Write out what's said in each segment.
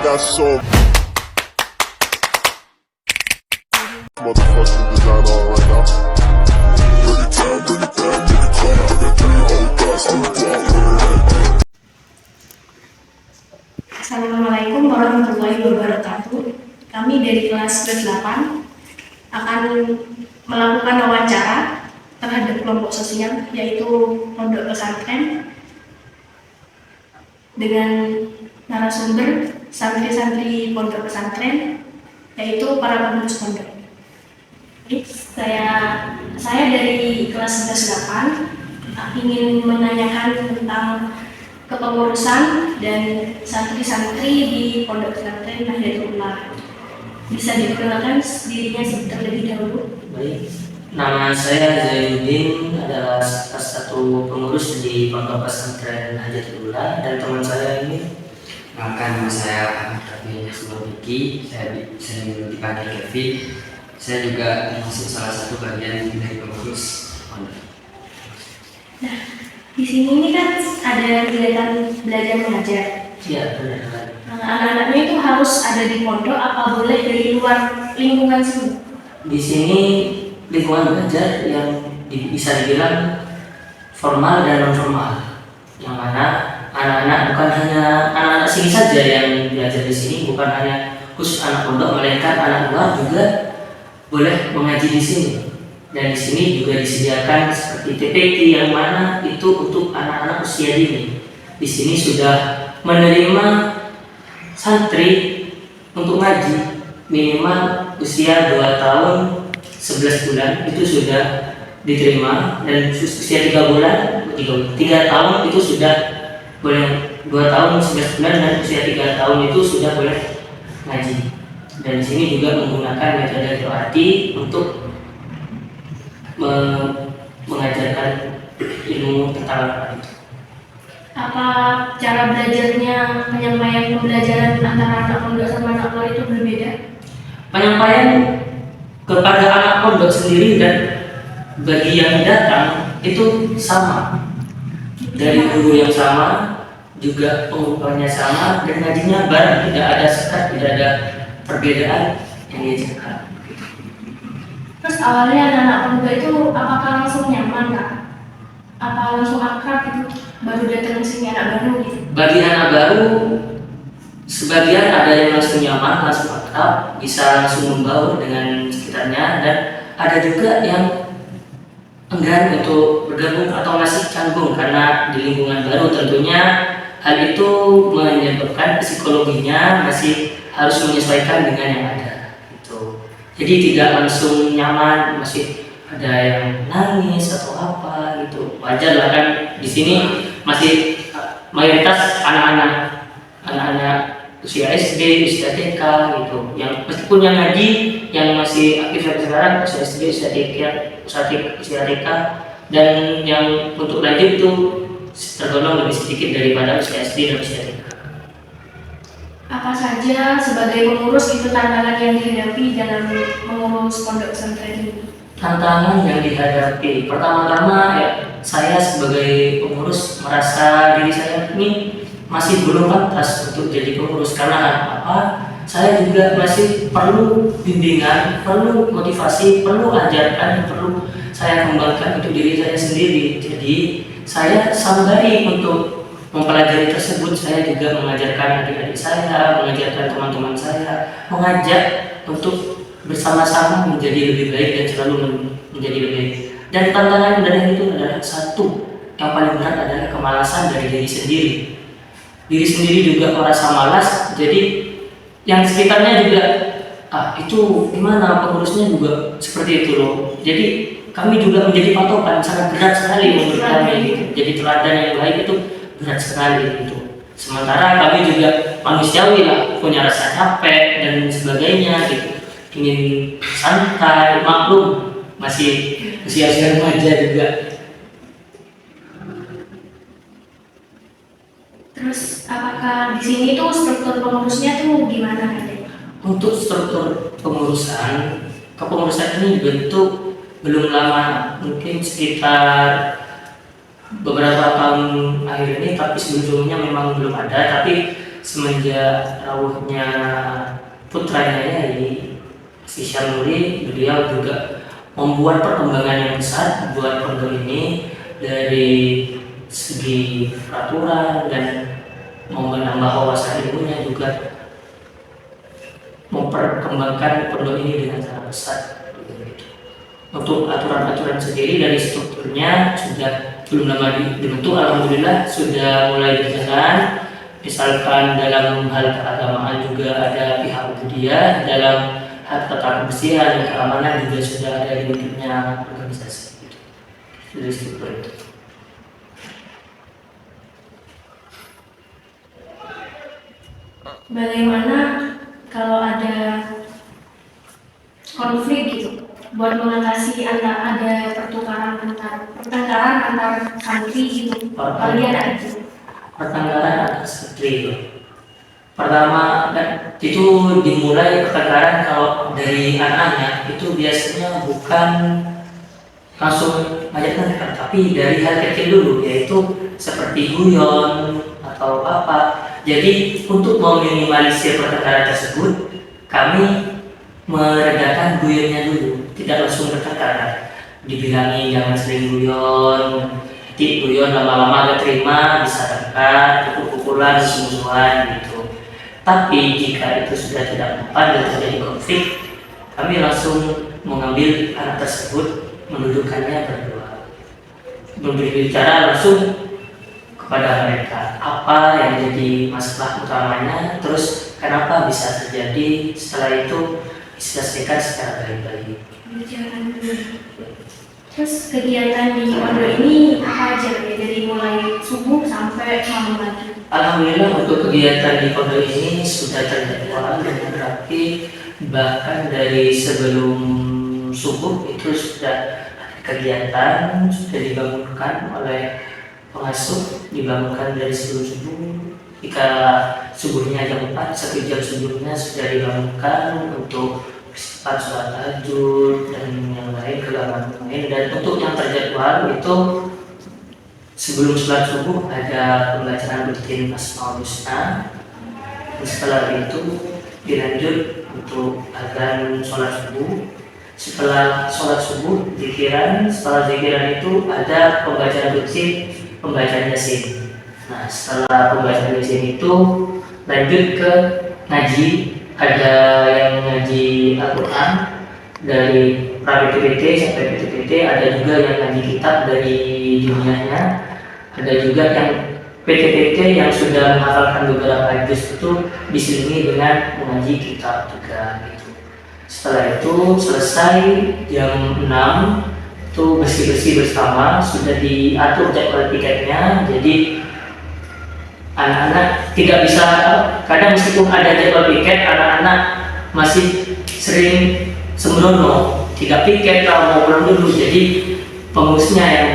got so motherfucking design on right now. Bring it down, bring it down, bring it down. I got 3 old guys on the block. Assalamualaikum warahmatullahi wabarakatuh. Kami dari kelas 8 akan melakukan wawancara terhadap kelompok sosial yaitu pondok pesantren dengan narasumber santri-santri pondok pesantren yaitu para pengurus pondok. Saya dari kelas 8 ingin menanyakan tentang kepengurusan dan santri-santri di pondok pesantren Nahdlatul. Bisa diperkenalkan dirinya terlebih dahulu. Baik, nama saya Zainuddin, adalah salah satu pengurus di pondok pesantren Nahdlatul, dan teman saya ini. Nama saya Ahmad Rafi Sulawiki, saya dipanggil Kevin. Saya juga termasuk salah satu bagian dari pengurus pondok. Nah, di sini ini kan ada kegiatan belajar mengajar. Iya, benar. Anak-anaknya itu harus ada di pondok, apa boleh dari luar lingkungan sini? Di sini lingkungan belajar yang bisa dibilang formal dan non formal, yang mana anak-anak bukan hanya anak-anak sini saja yang belajar di sini, bukan hanya khusus anak pondok, melainkan anak luar juga boleh mengaji di sini. Dan di sini juga disediakan seperti TPQ yang mana itu untuk anak-anak usia dini. Di sini sudah menerima santri untuk ngaji minimal usia 2 tahun 11 bulan itu sudah diterima, dan usia 3 tahun itu sudah boleh 2 tahun 11 bulan, dan usia 3 tahun itu sudah boleh ngaji. Dan di sini juga menggunakan metode QRT untuk mengajarkan ilmu tentang Al-Quran. Apa cara belajarnya, penyampaian pembelajaran antara anak pondok sama anak luar itu berbeda? Penyampaian kepada anak pondok sendiri dan bagi yang datang itu sama, dari guru yang sama, juga pengumpulnya sama, dan ngajinya bareng, tidak ada sekat, tidak ada perbedaan yang diajarkan. Terus awalnya anak-anak pondok itu apakah langsung nyaman Kak? Apa langsung akrab gitu? Baru datang ke sini anak baru gitu? Bagi anak baru, sebagian ada yang langsung nyaman, langsung akrab, bisa langsung membaur dengan sekitarnya, dan ada juga yang enggan untuk bergabung atau masih canggung karena di lingkungan baru. Tentunya hal itu menyebabkan psikologinya masih harus menyesuaikan dengan yang ada. Jadi tidak langsung nyaman, masih ada yang nangis atau apa gitu. Wajar lah kan, di sini masih mayoritas anak-anak usia SD, usia TK gitu. Yang meskipun yang ngaji, yang masih aktif sampai sekarang usia SD, usia TK, dan yang untuk lanjut itu tergolong lebih sedikit daripada usia SD dan usia TK. Apa saja sebagai pengurus itu tantangan yang dihadapi dalam mengurus pondok pesantren ini? Tantangan yang dihadapi, pertama-tama ya, saya sebagai pengurus merasa diri saya ini masih belum pantas untuk jadi pengurus. Karena apa? Saya juga masih perlu bimbingan, perlu motivasi, perlu ajarkan, perlu saya kembangkan untuk diri saya sendiri. Jadi saya sembari untuk mempelajari tersebut, saya juga mengajarkan adik-adik saya, mengajarkan teman-teman saya, mengajak untuk bersama-sama menjadi lebih baik dan selalu menjadi lebih baik. Dan tantangan dari itu adalah satu, yang paling berat adalah kemalasan dari diri sendiri. Diri sendiri juga merasa malas, jadi yang sekitarnya juga, itu gimana, pengurusnya juga seperti itu loh. Jadi kami juga menjadi patokan, sangat berat sekali untuk kami. Jadi teladan yang baik itu berat sekali gitu. Sementara kami juga manusiawi lah, punya rasa capek dan sebagainya gitu. Ingin santai, maklum masih usia-usia remaja juga. Terus apakah di sini tuh struktur pengurusnya tuh gimana Kak? Untuk struktur kepengurusan ini dibentuk belum lama, mungkin sekitar beberapa tahun akhir ini, tapi sebelumnya memang belum ada. Tapi semenjak rawuhnya putranya Yai Si Syarnuri, beliau juga membuat perkembangan yang besar buat pondok ini dari segi peraturan dan menambah wawasan ilmunya, juga memperkembangkan pondok ini dengan sangat besar. Untuk aturan-aturan sendiri dari strukturnya sudah belum lama dibentuk, alhamdulillah sudah mulai berjalan. Misalkan dalam hal keagamaan juga ada pihak Muhammadiyah, dalam hal tata kebersihan dan keamanan juga sudah ada dibentuknya organisasi. Dari struktur itu. Bagaimana kalau ada konflik gitu, buat mengatasi ada pertengkaran antar santri gitu, kalian ada gitu? Pertengkaran antar santri pertama itu dimulai pertengkaran kalau dari anak-anak itu biasanya bukan langsung ngajak tengkar, tapi dari hal kecil dulu, yaitu seperti guyon atau apa. Jadi untuk meminimalisir pertengkaran tersebut, kami meredakan guyonnya dulu, tidak langsung bertengkar. Dibilangi jangan sering guyon, nanti guyon lama-lama gak terima, bisa tengkar, pukul-pukulan, musuhan gitu. Tapi jika itu sudah tidak mempan dan terjadi konflik, kami langsung mengambil anak tersebut, mendudukkannya berdua, berbicara langsung kepada mereka apa yang jadi masalah utamanya, terus kenapa bisa terjadi, setelah itu diselesaikan secara baik-baik. Terus kegiatan di pondok ini apa aja ya, dari mulai subuh sampai malam lagi? Alhamdulillah untuk kegiatan di pondok ini sudah terjadwal dengan rapi, bahkan dari sebelum subuh itu sudah kegiatan sudah dibangunkan oleh pengasuh, dibangunkan dari sebelum subuh. Jika subuhnya jam 4, 1 jam sebelumnya sudah dibangunkan untuk persiapan sholat tahajud dan yang lain, kegiatan lain. Dan untuk yang terjadwal itu sebelum sholat subuh ada pembacaan rutin Asmaul Husna. Setelah itu dilanjut untuk adzan sholat subuh. Setelah sholat subuh zikiran, setelah zikiran itu ada pembacaan rutin, pembacaan Yasin. Nah, setelah pembacaan Yasin itu lanjut ke ngaji. Ada yang ngaji Al-Quran dari pra-PTPT sampai PTPT, ada juga yang ngaji kitab dari dunianya, ada juga yang PTPT yang sudah menghafalkan beberapa juz itu diselingi dengan mengaji kitab juga gitu. Setelah itu selesai jam 6 itu bersih-bersih bersama, sudah diatur jadwal tiketnya, jadi anak-anak tidak bisa, kadang meskipun ada jadwal piket, anak-anak masih sering sembrono, tidak piket kalau mau pulang dulu, jadi pengurusnya yang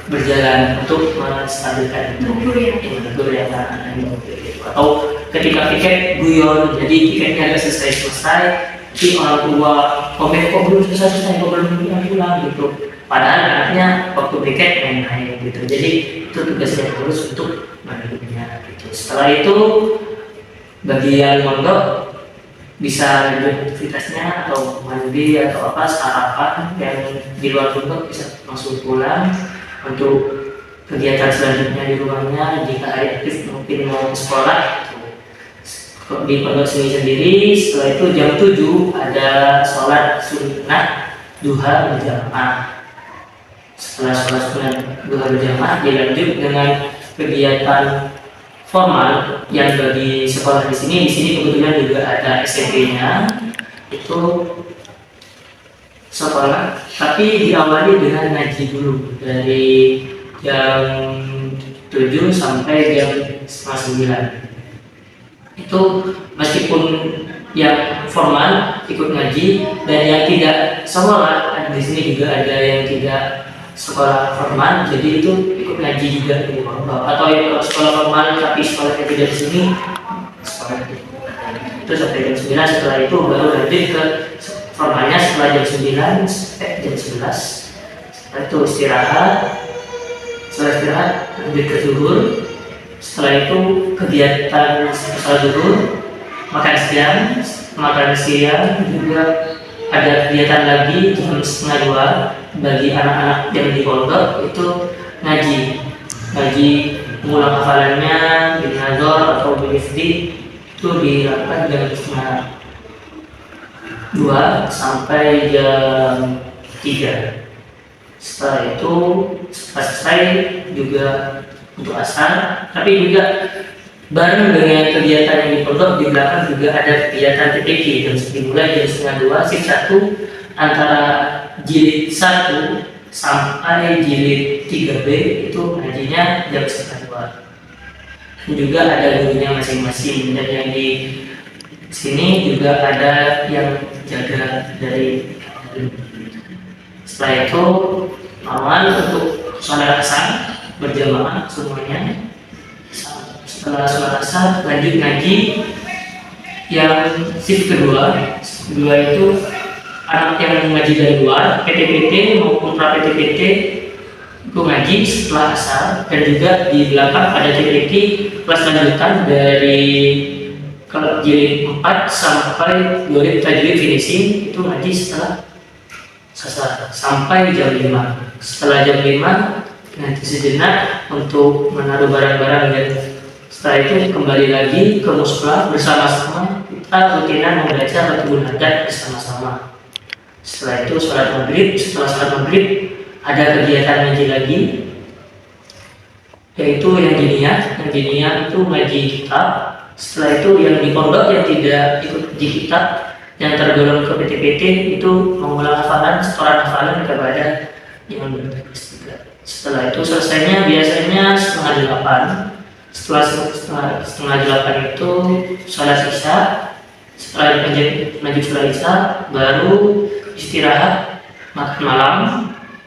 berjalan untuk menstabilkan itu, menegur yang anak-anak itu. Atau ketika piket guyon, jadi piketnya agak selesai, jadi orang tua komen kok belum selesai, kok belum pulang gitu. Padahal anaknya waktu piket main-main gitu, jadi itu tugasnya pengurus untuk menegurnya gitu. Setelah itu bagian mondok bisa lanjut aktivitasnya atau mandi atau apa, sarapan, yang di luar pondok bisa langsung pulang untuk kegiatan selanjutnya di rumahnya. Jika hari aktif mungkin mau ke sekolah gitu. Di pondok sini sendiri setelah itu jam 7 ada sholat sunnah duha berjamaah. Setelah sholat sunnah duha berjamaah dilanjut dengan kegiatan formal yang bagi sekolah di sini kebetulan juga ada SMP-nya, itu sekolah, tapi diawali dengan ngaji dulu dari jam 7 sampai jam 8:30. Itu meskipun yang formal ikut ngaji, dan yang tidak sekolah di sini juga ada yang tidak sekolah formal, jadi itu ikut ngaji juga di pondok. Atau yang sekolah formal tapi sekolahnya tidak di sini, sekolah itu sampai jam 9. Setelah itu baru lanjut ke formalnya setelah jam 9 sampai jam 11. Setelah itu istirahat, setelah istirahat lanjut ke zuhur. Setelah itu kegiatan sholat zuhur, makan siang juga ada kegiatan lagi jam 1:30 bagi anak-anak yang di pondok itu ngaji mengulang hafalannya bin nazar atau bin hifdzi itu dilakukan jam 1:30 sampai jam 3. Setelah itu selesai juga untuk asar, tapi juga bareng dengan kegiatan yang di pondok di belakang juga ada kegiatan TPQ dan dimulai jam 1:30 shift 1 antara jilid 1 sampai jilid 3B itu ngajinya jam 1:30. Dan juga ada gurunya masing-masing, dan yang di sini juga ada yang jaga dari. Setelah itu normal untuk sholat asar berjamaah semuanya. Setelah sholat asar lanjut ngaji yang shift kedua itu anak yang ngaji dari luar PTPT maupun pra PTPT itu ngaji setelah asar, dan juga di belakang ada TPT kelas lanjutan dari jilid 4 sampai jilid tajwid finishing itu ngaji setelah asar sampai jam 5. Setelah jam 5 nanti sejenak untuk menaruh barang-barang, dan setelah itu kembali lagi ke mushola bersama-sama kita rutinan membaca Ratibul Haddad bersama-sama. Setelah itu sholat maghrib. Setelah sholat maghrib ada kegiatan ngaji lagi, yaitu yang diniyah itu ngaji kitab. Setelah itu yang di pondok yang tidak ikut di kitab yang tergolong ke PTPT itu mengulang hafalan, setoran hafalan kepada yang berkelas 3. Setelah itu selesainya biasanya 7:30. Setelah setengah 8 itu sholat isya. Setelah lanjut sholat isya baru istirahat makan malam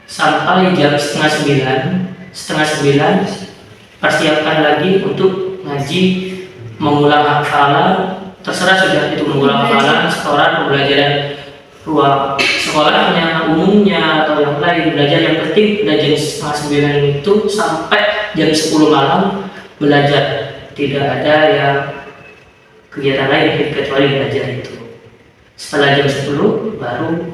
sampai jam 8:30. 8:30 persiapkan lagi untuk ngaji mengulang hafalan. Terserah sudah itu mengulang hafalan, setoran, pembelajaran ruang sekolahnya, umumnya atau yang lain belajar, yang penting belajar 8:30 itu sampai jam 10 malam belajar. Tidak ada yang kegiatan lain kecuali belajar itu. Setelah jam 10 baru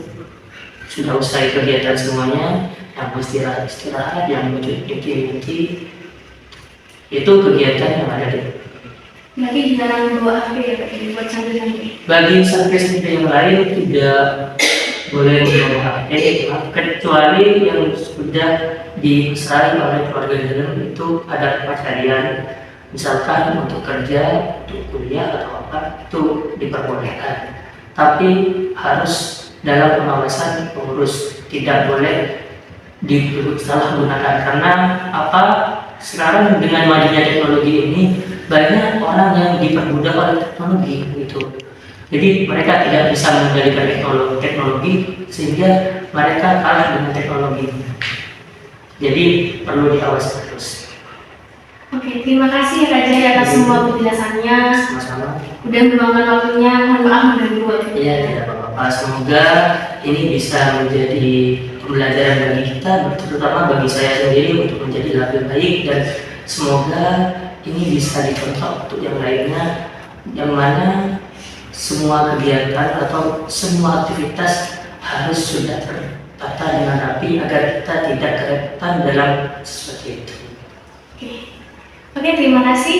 sudah usai kegiatan semuanya, yang istirahat, yang mimpi itu kegiatan yang ada di. Berarti dilarang bawa HP ya Pak, buat santai-santai. Bagi santri-santri yang lain tidak boleh membawa HP, kecuali yang sudah dipesan oleh keluarga dalam itu ada pencarian, misalkan untuk kerja, untuk kuliah atau apa itu diperbolehkan. Tapi harus dalam pengawasan pengurus, tidak boleh disalahgunakan. Karena apa? Sekarang dengan majunya teknologi ini banyak orang yang diperbudak oleh teknologi gitu. Jadi mereka tidak bisa mengendalikan teknologi sehingga mereka kalah dengan teknologi. Jadi perlu diawasi terus. Oke, terima kasih Kak Jaya atas semua penjelasannya. Sama-sama. Udah meluangkan waktunya, mohon maaf mengganggu waktunya. Iya, tidak apa-apa. Semoga ini bisa menjadi pembelajaran bagi kita, terutama bagi saya sendiri untuk menjadi lebih baik, dan semoga ini bisa dicontoh untuk yang lainnya, yang mana semua kegiatan atau semua aktivitas harus sudah tertata dengan rapi agar kita tidak kerepotan dalam sesuatu itu. Oke, terima kasih.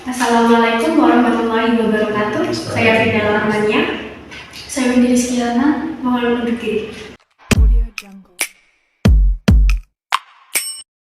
Assalamualaikum warahmatullahi wabarakatuh. Saya Fidel Rahmania. Saya Windy Rizkyana. Mohon undur diri.